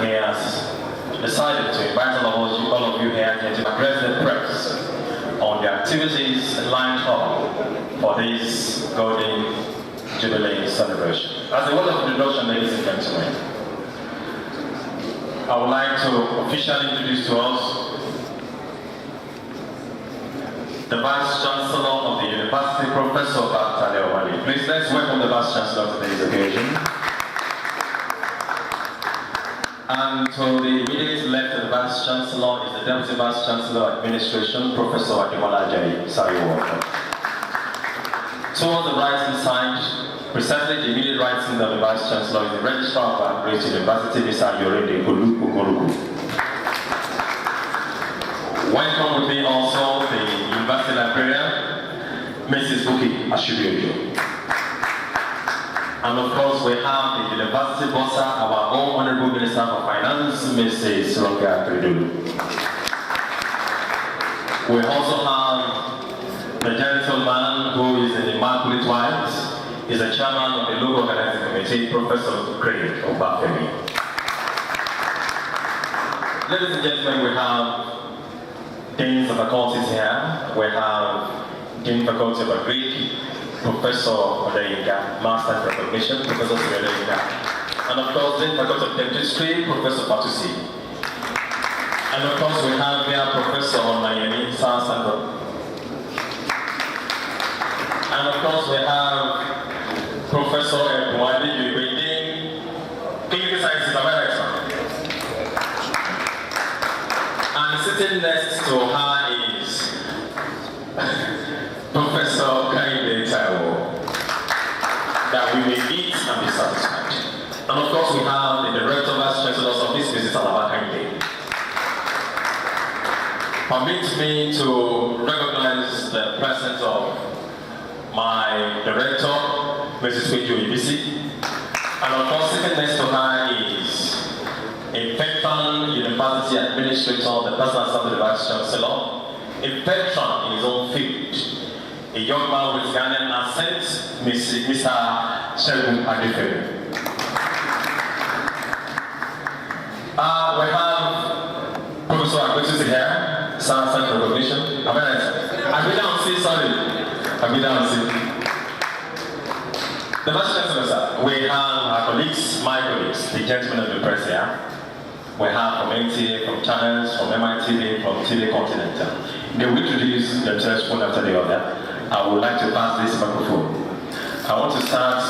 he has decided to invite all of you here to address the press on the activities lined up for this Golden Jubilee celebration. As a word of introduction, ladies and gentlemen, I would like to officially introduce to us the Vice Chancellor of the University, Professor Awolowo. Please let's welcome the Vice Chancellor to today's occasion. And to the immediate left of the Vice Chancellor is the Deputy Vice Chancellor of Administration, Professor Awolowo. Towards the right hand side, precisely the immediate right hand of the Vice Chancellor is the Registrar of Great University, Mr. Yorede Olukuruku. Welcome with me also the University Librarian, Mrs. Buki Ashibiojo. And of course, we have the University Bossa, our own Honorable Minister for Finance, Mrs. Roga Tridulu. We also have the gentleman who is in Immaculate White, is the chairman of the local organizing committee, Professor Craig Obafemi. Ladies and gentlemen, we have Deans of faculties here. We have Dean Faculty of Agric, Professor Odeyinka, Master in Recognition, Professor Odeyinka. And of course, Dean Faculty of Dentistry, Professor Patusi. And of course, we have here Professor Onayemi Sasandro. And of course, we have Professor Mwadi Dean Clinical Sciences America. And sitting next to her is Professor Kaide Taiwo, that we may eat and be satisfied. And of course, we have the Director of Vice Chancellor's Office, Mrs. Alaba Kaide. Permit me to recognize the presence of my Director, Mrs. Kweju Ibisi. And of course, sitting next to her is a veteran university administrator, the personal staff of the Vice Chancellor, a veteran in his own field, a young man with Ghanaian accent, Mr. Shegun Adefemi. We have Professor Akwetisi here, Science Recognition. The Vice Chancellor, sir, we have our colleagues, my colleagues, the gentlemen of the press here. We have from NTA, from Channels, from MITV, from TV Continental. They will introduce themselves one after the other. I would like to pass this microphone. I want to start.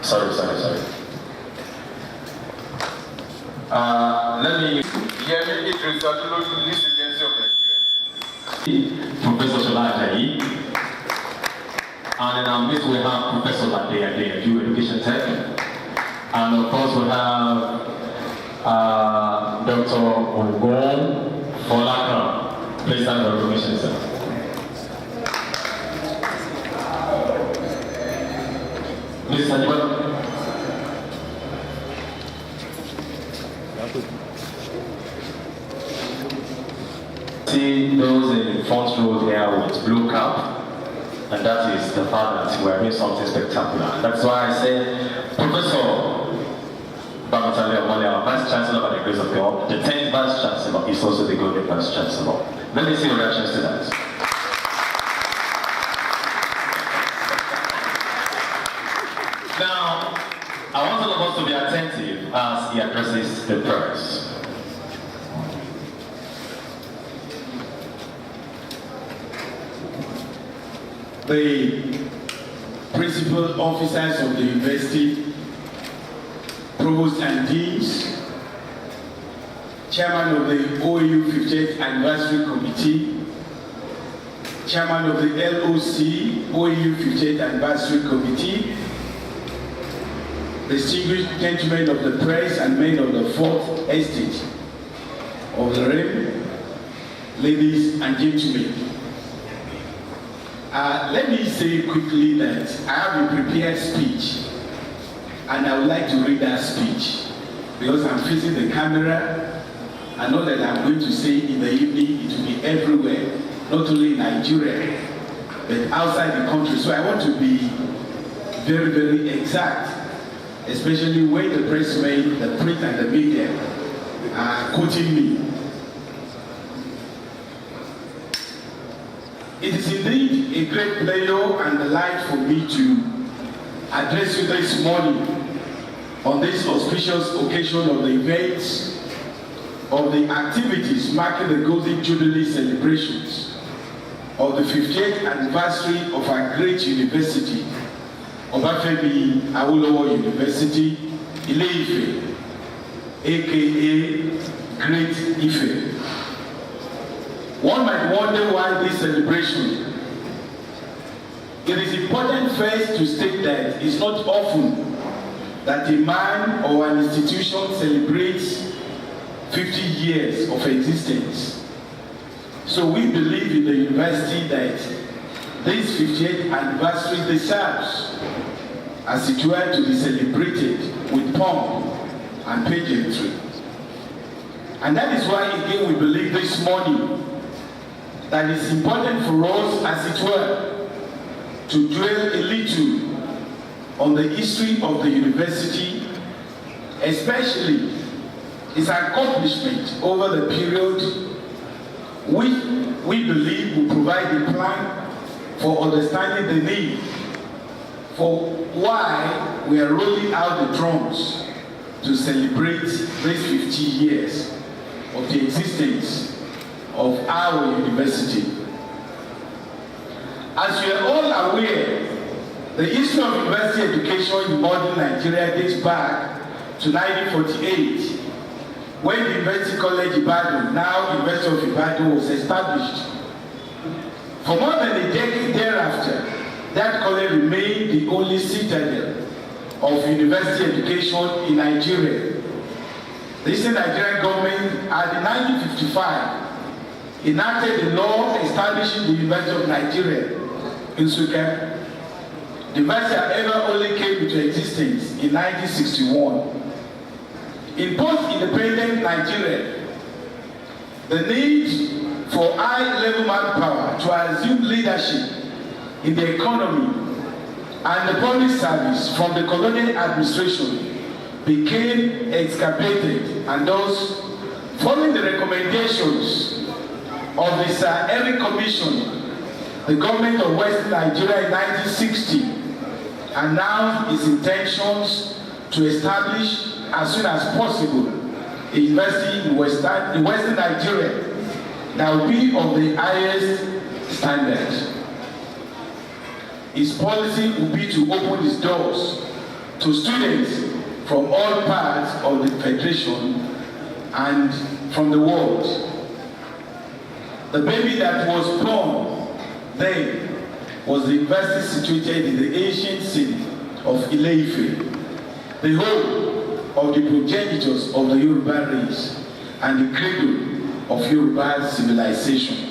Sorry. Let me introduce this agency of Nigeria. Professor Shola Ajayi. And in our midst we have Professor Lade Adu, Education Tech. And of course we have Dr. Ogon Folaka, please stand for recognition, sir. Ms. Hajima. See those in the front row here with blue cap, and that is the fathers who are doing something spectacular. That's why I say, Professor our Vice Chancellor, by the grace of God, the 10th Vice Chancellor is also the Golden Vice Chancellor. Let me see your reactions to that. Now, I want all of us to be attentive as he addresses the press. The principal officers of the university, Provost and Deans, Chairman of the OAU 50th Anniversary Committee, Chairman of the LOC, OAU 50th Anniversary Committee, distinguished gentlemen of the press and men of the Fourth Estate of the Realm, ladies and gentlemen. Let me say quickly that I have a prepared speech, and I would like to read that speech because I'm facing the camera. I know that I'm going to say in the evening it will be everywhere, not only in Nigeria, but outside the country. So I want to be very exact, especially when the pressmen, the print and the media quoting me. It is indeed a great pleasure and delight for me to address you this morning on this auspicious occasion of the events of the activities marking the Golden Jubilee celebrations of the 50th anniversary of our great university, Obafemi Awolowo University, Ile-Ife, aka Great Ife. One might wonder why this celebration. It is important first to state that it's not often that a man or an institution celebrates 50 years of existence. So we believe in the university that this 50th anniversary deserves, as it were, to be celebrated with pomp and pageantry. And that is why, again, we believe this morning that it's important for us, as it were, to dwell a little on the history of the university, especially its accomplishment over the period, which we believe will provide a plan for understanding the need for why we are rolling out the drums to celebrate these 50 years of the existence of our university. As you are all aware, the history of university education in modern Nigeria dates back to 1948, when the University College Ibadan, now University of Ibadan, was established. For more than a decade thereafter, that college remained the only citadel of university education in Nigeria. The Eastern Nigerian government, in 1955, enacted a law establishing the University of Nigeria in Nsukka. The university, however, only came into existence in 1961. In post-independent Nigeria, the need for high-level manpower to assume leadership in the economy and the public service from the colonial administration became exacerbated, and thus, following the recommendations of the Sir Eric Commission, the government of Western Nigeria in 1960 announced its intentions to establish as soon as possible a university in Western Nigeria that will be of the highest standard. Its policy will be to open its doors to students from all parts of the Federation and from the world. The baby that was born then was the university situated in the ancient city of Ile-Ife, the home of the progenitors of the Yoruba race and the cradle of Yoruba civilization.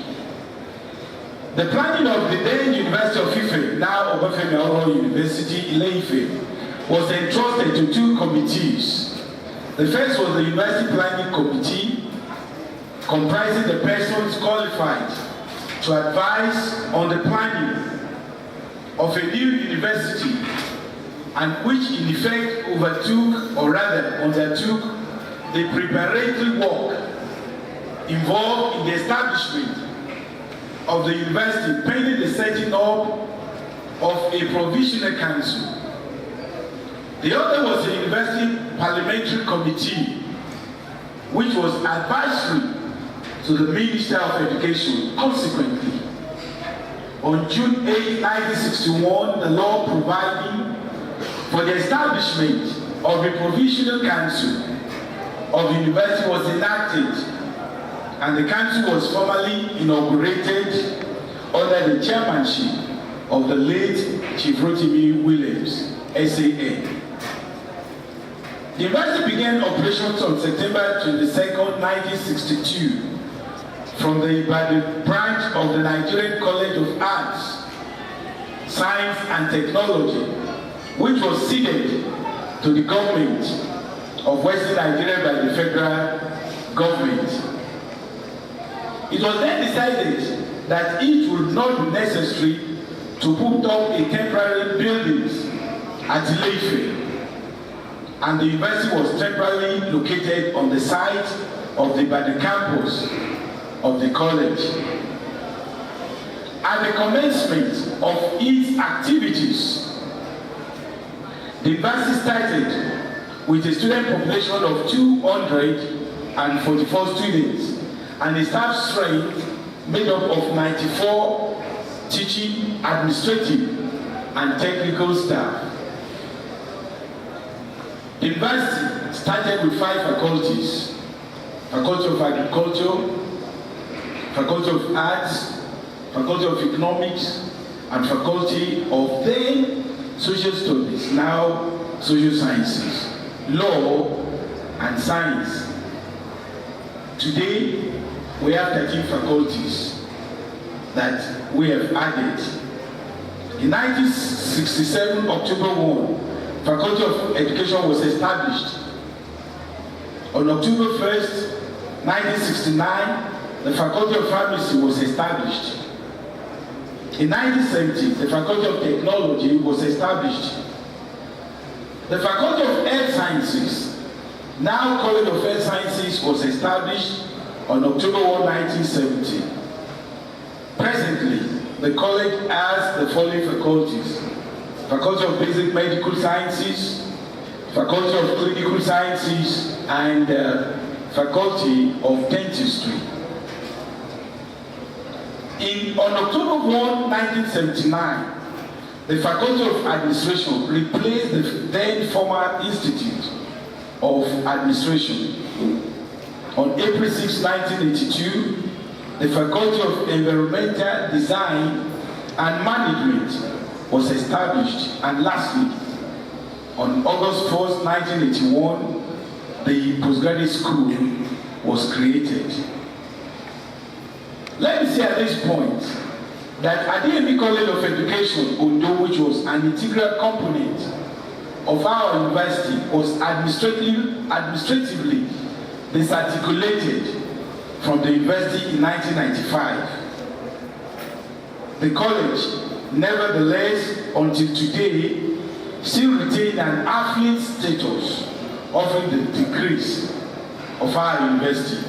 The planning of the then University of Ife, now Obafemi Awolowo University, Ile-Ife, was entrusted to two committees. The first was the University Planning Committee, comprising the persons qualified to advise on the planning of a new university, and which in effect undertook the preparatory work involved in the establishment of the university, pending the setting up of a provisional council. The other was the University Parliamentary Committee, which was advisory to the Minister of Education. Consequently, on June 8, 1961, the law providing for the establishment of a provisional council of the university was enacted, and the council was formally inaugurated under the chairmanship of the late Chief Rotimi Williams, SAN. The university began operations on September 22, 1962, from the Ibadan branch of the Nigerian College of Arts, Science and Technology, which was ceded to the government of Western Nigeria by the federal government. It was then decided that it would not be necessary to put up a temporary buildings at Ile-Ife. and the university was temporarily located on the site of the campus of the college. At the commencement of its activities, the university started with a student population of 244 students and a staff strength made up of 94 teaching, administrative, and technical staff. The university started with 5 faculties: Faculty of Agriculture, Faculty of Arts, Faculty of Economics, and Faculty of then Social Studies, now Social Sciences, Law, and Science. Today, we have 13 faculties that we have added. In 1967, October 1, Faculty of Education was established. On October 1st, 1969, the Faculty of Pharmacy was established. In 1970, the Faculty of Technology was established. The Faculty of Health Sciences, now College of Health Sciences, was established on October 1, 1970. Presently, the college has the following faculties: Faculty of Basic Medical Sciences, Faculty of Clinical Sciences, and Faculty of Dentistry. On October 1, 1979, the Faculty of Administration replaced the then former Institute of Administration. On April 6, 1982, the Faculty of Environmental Design and Management was established, and lastly, on August 1, 1981, the postgraduate school was created. Let me say at this point that Adeyemi College of Education, Ondo, which was an integral component of our university, was administratively disarticulated from the university in 1995. The college, nevertheless, until today, still retains an affiliate status, offering the degrees of our university.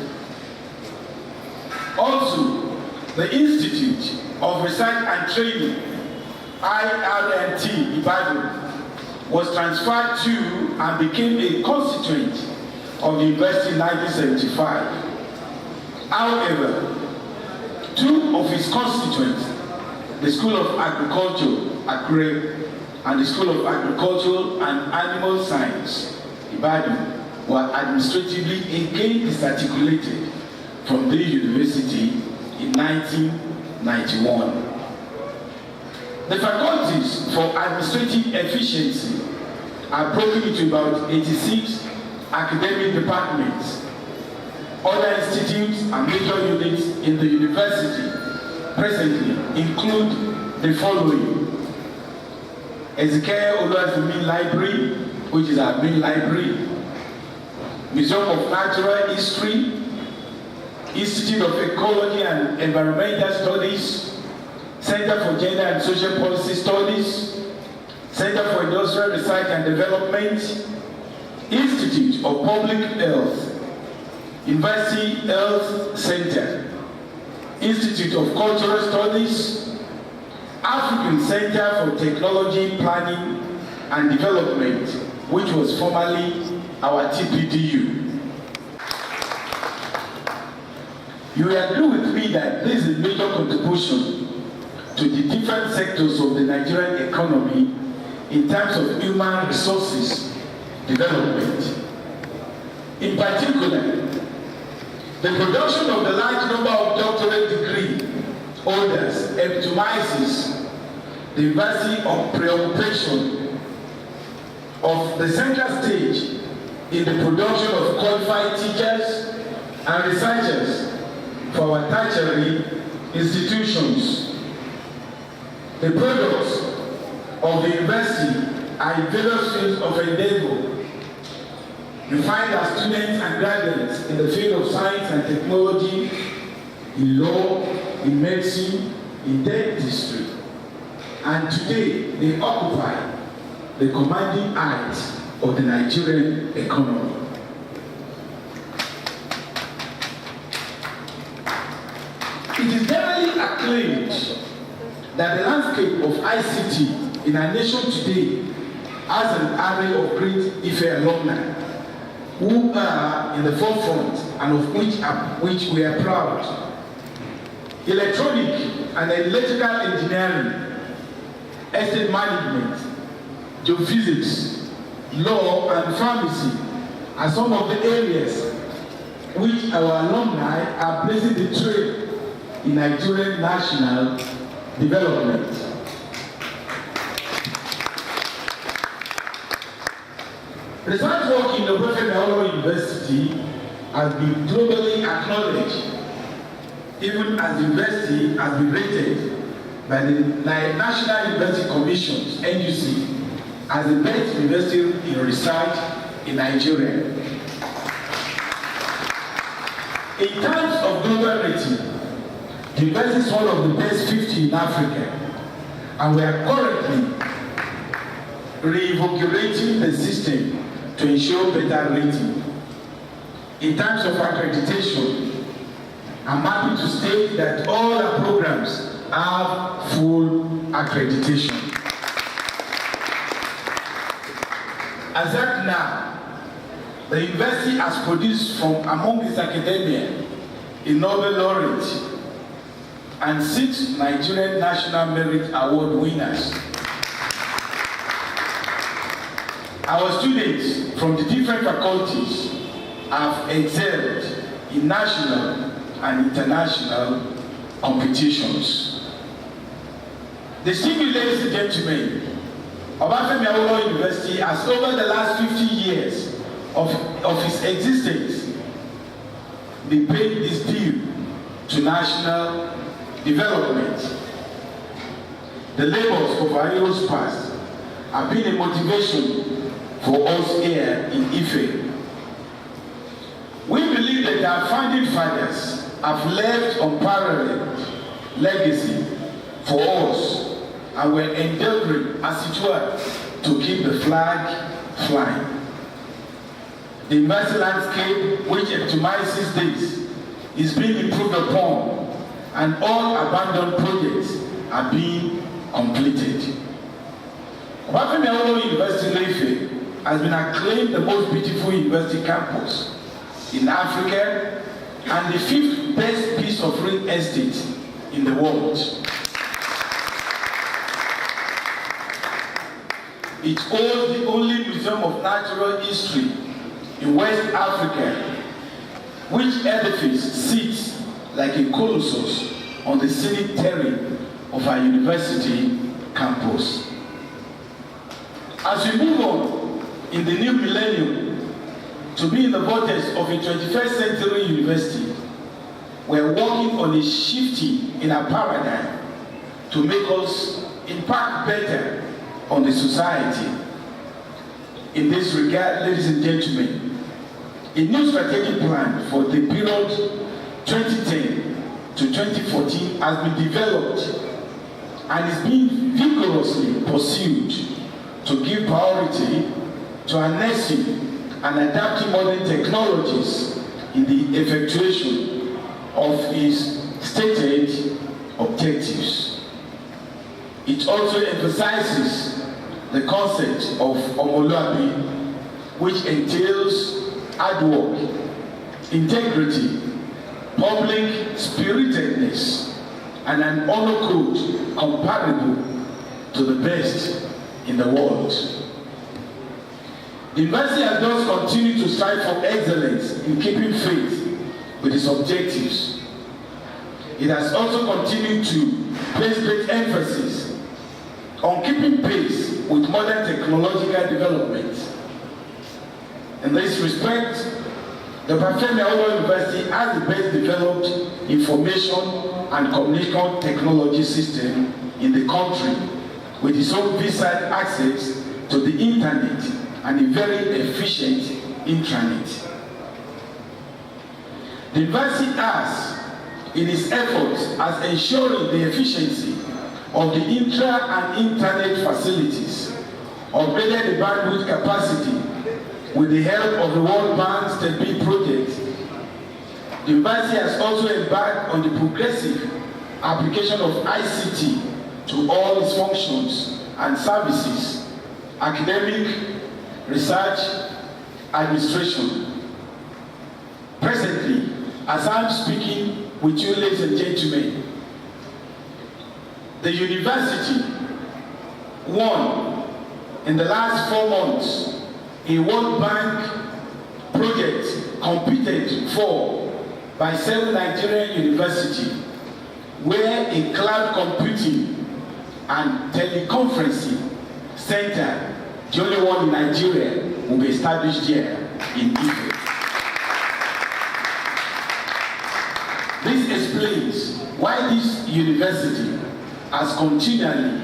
Also, the Institute of Research and Training, IRNT, Ibadan, was transferred to and became a constituent of the university in 1975. However, 2 of its constituents, the School of Agriculture, Akure, and the School of Agricultural and Animal Science, Ibadan, were administratively again disarticulated from the university in 1991. The faculties for administrative efficiency are broken into about 86 academic departments. Other institutes and major units in the university presently include the following: Ezekiel Oluwafemi Library, which is our main library; Museum of Natural History; Institute of Ecology and Environmental Studies; Center for Gender and Social Policy Studies; Center for Industrial Research and Development; Institute of Public Health; University Health Center; Institute of Cultural Studies; African Center for Technology Planning and Development, which was formerly our TPDU. You will agree with me that this is a major contribution to the different sectors of the Nigerian economy in terms of human resources development. In particular, the production of the large number of doctorate degree holders epitomizes the university of preoccupation of the central stage in the production of qualified teachers and researchers for our tertiary institutions. The products of the university are in various fields of endeavor. You find our students and graduates in the field of science and technology, in law, in medicine, in dentistry. And today, they occupy the commanding height of the Nigerian economy. It is generally acclaimed that the landscape of ICT in our nation today has an array of great Ife alumni who are in the forefront and of which we are proud. Electronic and electrical engineering, estate management, geophysics, law and pharmacy are some of the areas which our alumni are blazing the trail in Nigerian national development. Research work in the Obafemi University has been globally acknowledged, even as the university has been rated by the National University Commission (NUC) as the best university in research in Nigeria. In terms of global rating, the university is one of the best 50 in Africa, and we are currently reinvigorating the system to ensure better rating. In terms of accreditation, I'm happy to state that all our programs have full accreditation. As at now, the university has produced from among its academia a Nobel laureate and 6 Nigerian National Merit Award winners. Our students from the different faculties have excelled in national and international competitions. Distinguished ladies and gentlemen, Obafemi Awolowo University has over the last 50 years of its existence been paid its due to national development. The labors of our heroes past have been a motivation for us here in Ife. We believe that our founding fathers have left unparalleled legacy for us, and we're endeavoring, as it were, to keep the flag flying. The university landscape, which epitomizes this, is being improved upon, and all abandoned projects are being completed. Obafemi Awolowo University Ife has been acclaimed the most beautiful university campus in Africa and the 5th best piece of real estate in the world. It holds the only museum of natural history in West Africa, which edifice sits like a colossus on the scenic terrain of our university campus. As we move on in the new millennium to be in the vortex of a 21st century university, we're working on a shifting in our paradigm to make us impact better on the society. In this regard, ladies and gentlemen, a new strategic plan for the period 2010 to 2014 has been developed and is being vigorously pursued to give priority to harnessing and adapting modern technologies in the effectuation of its stated objectives. It also emphasizes the concept of Omoluabi, which entails hard work, integrity, public spiritedness, and an honor code comparable to the best in the world. The university has thus continued to strive for excellence in keeping faith with its objectives. It has also continued to place great emphasis on keeping pace with modern technological development. In this respect, the Obafemi Awolowo University has the best developed information and communication technology system in the country, with its own visa access to the internet and a very efficient intranet. The university has, in its efforts as ensuring the efficiency of the intra and internet facilities, upgraded the bandwidth capacity With the help of the World Bank's TEPI project, the university has also embarked on the progressive application of ICT to all its functions and services, academic, research, administration. Presently, as I'm speaking with you, ladies and gentlemen, the university won in the last 4 months a World Bank project competed for by 7 Nigerian universities, where a cloud computing and teleconferencing center, the only one in Nigeria, will be established here in Ife. This explains why this university has continually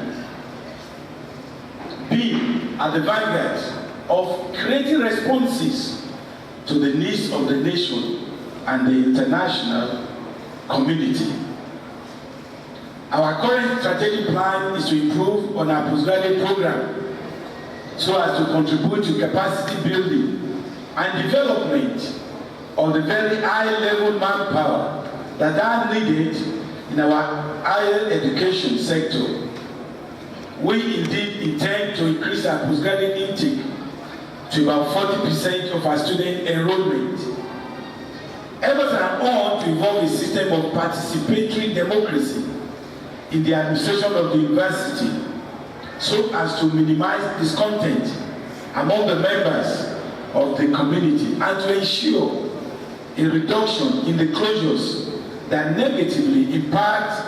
been at the vanguard of creating responses to the needs of the nation and the international community. Our current strategic plan is to improve on our postgraduate program so as to contribute to capacity building and development of the very high-level manpower that are needed in our higher education sector. We indeed intend to increase our postgraduate intake to about 40% of our student enrollment. Efforts are on to evolve a system of participatory democracy in the administration of the university so as to minimize discontent among the members of the community and to ensure a reduction in the closures that negatively impact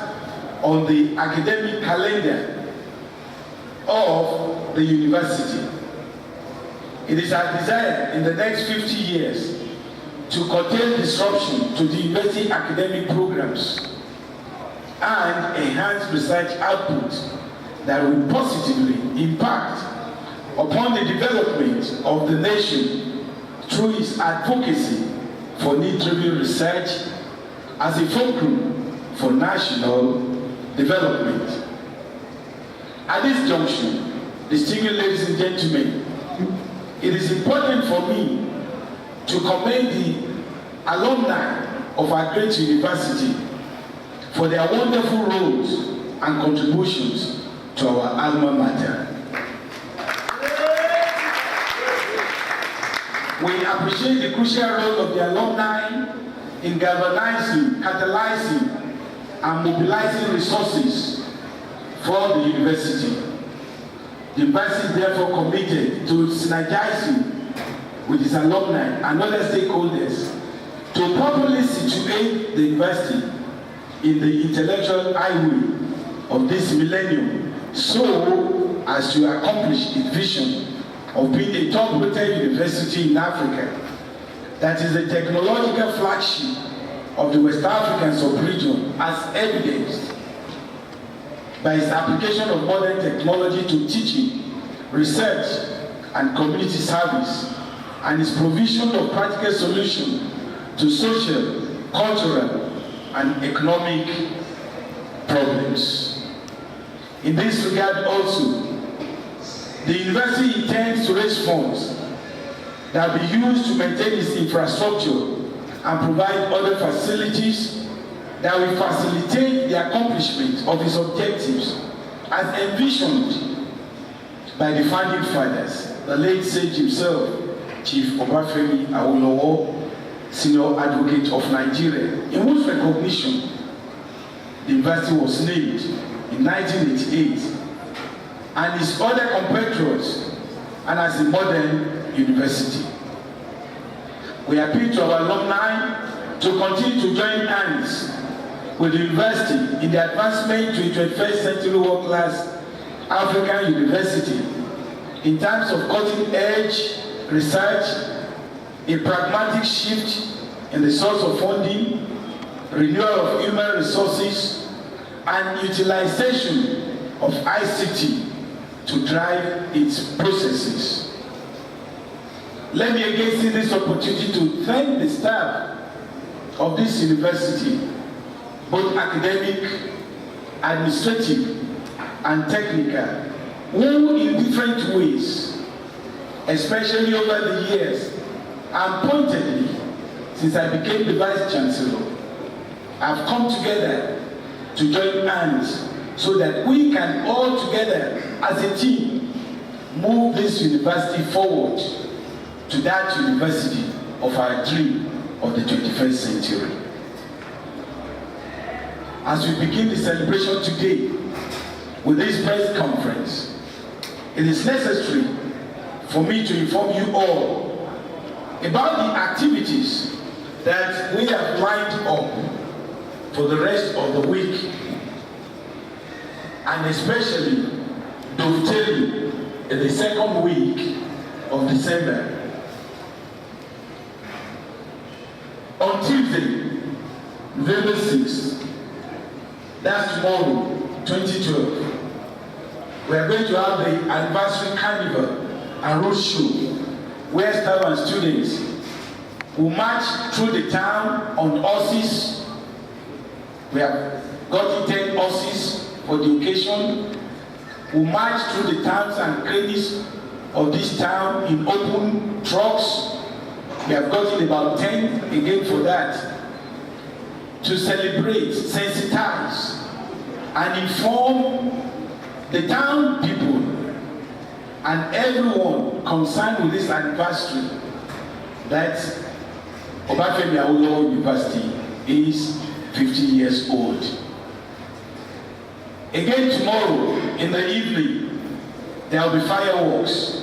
on the academic calendar of the university. It is our desire in the next 50 years to curtail disruption to the university academic programs and enhance research output that will positively impact upon the development of the nation through its advocacy for need-driven research as a fulcrum for national development. At this junction, distinguished ladies and gentlemen, it is important for me to commend the alumni of our great university for their wonderful roles and contributions to our alma mater. We appreciate the crucial role of the alumni in galvanizing, catalyzing, and mobilizing resources for the university. The university is therefore committed to synergizing with its alumni and other stakeholders to properly situate the university in the intellectual highway of this millennium so as to accomplish its vision of being a top-rated university in Africa that is the technological flagship of the West African sub-region, as evidenced by its application of modern technology to teaching, research, and community service, and its provision of practical solutions to social, cultural, and economic problems. In this regard also, the university intends to raise funds that will be used to maintain its infrastructure and provide other facilities that will facilitate the accomplishment of its objectives as envisioned by the founding fathers, the late sage himself, Chief Obafemi Awolowo, Senior Advocate of Nigeria, in whose recognition the university was named in 1988, and its other compatriots, and as a modern university. We appeal to our alumni to continue to join hands with the university in the advancement to a 21st century world-class African university in terms of cutting-edge research, a pragmatic shift in the source of funding, renewal of human resources, and utilization of ICT to drive its processes. Let me again see this opportunity to thank the staff of this university, both academic, administrative, and technical, who in different ways especially over the years, and pointedly, since I became the Vice Chancellor, I've come together to join hands so that we can all together as a team move this university forward to that university of our dream of the 21st century. As we begin the celebration today with this press conference, it is necessary for me to inform you all about the activities that we have lined up for the rest of the week, and especially dovetailing in the second week of December. On Tuesday, November 6th, that's tomorrow, 2012, we are going to have the anniversary carnival and road show where staff and students will march through the town on horses. We have gotten 10 horses for the occasion. We'll march through the towns and crannies of this town in open trucks. We have gotten about 10 again for that, to celebrate, sensitize, and inform the town people and everyone concerned with this anniversary that Obafemi Awolowo University is 50 years old. Again tomorrow in the evening, there will be fireworks.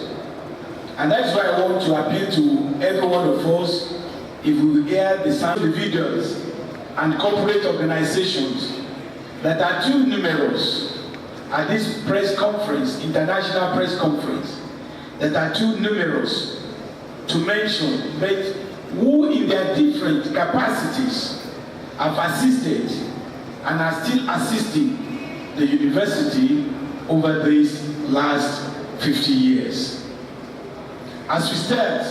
And that's why I want to appeal to every one of us, if we hear the sound of the videos and corporate organizations that are too numerous at this press conference, international press conference, that are too numerous to mention, but who in their different capacities have assisted and are still assisting the university over these last 50 years. As we start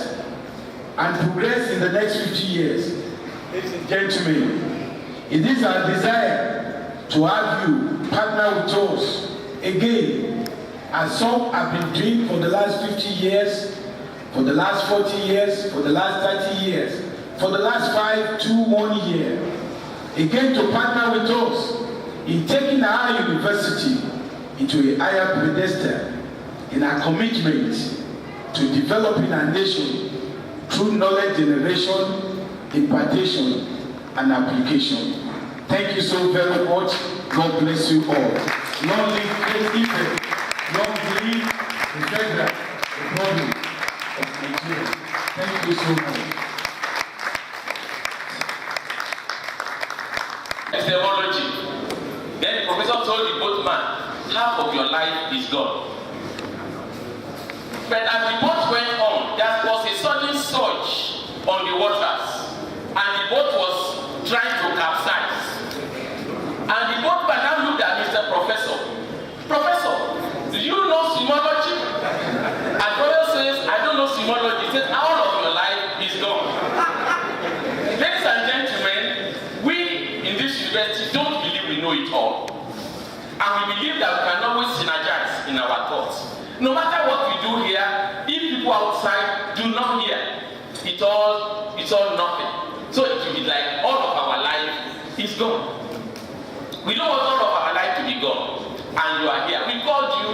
and progress in the next 50 years, ladies and gentlemen, it is our desire to have you partner with us again, as some have been doing for the last 50 years, for the last 40 years, for the last 30 years, for the last 5 to 1 year. Again, to partner with us in taking our university into a higher pedestal in our commitment to developing our nation through knowledge generation, impartation, and application. Thank you so very much. God bless you all. Long live Great Ife. Long live the Federal Republic of Nigeria. Thank you so much. Epistemology. Then the professor told the boatman, half of your life is gone. But as the boat went on, there was a sudden surge on the waters, and the boat was trying to capsize. And the boatman now looked at Mr. Professor. Professor, do you know simology? And Professor says, I don't know simology. He says, all of your life is gone. Ladies and gentlemen, we in this university don't believe we know it all. And we believe that we can always synergize in our thoughts. No matter what we do here, if people outside do not hear, it's all nothing. So it will be like all of our life is gone. We don't want all of our life to be gone, and you are here. We called you,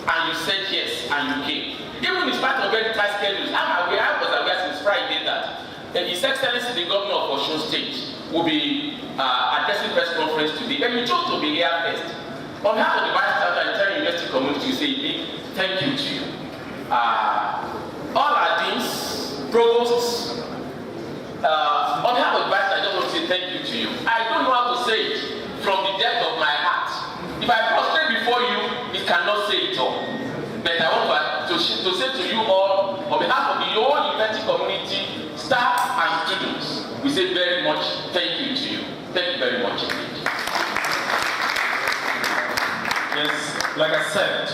and you said yes, and you came. Even in spite of very tight schedules, I was aware since Friday that His Excellency the Governor of Osun State will be addressing press conference today. But you chose to be here first. On behalf of the Vice Chancellor and the entire university community, we say a big thank you to you. All our deans, provosts, on behalf of the Vice Chancellor, I just want to say thank you to you. I don't know how to say it from the depth of my heart. If I prostrate before you, it cannot say it all. But I want to say to you all, on behalf of the whole university community, staff and students, we say very much thank you to you. Thank you very much indeed. Yes, like I said,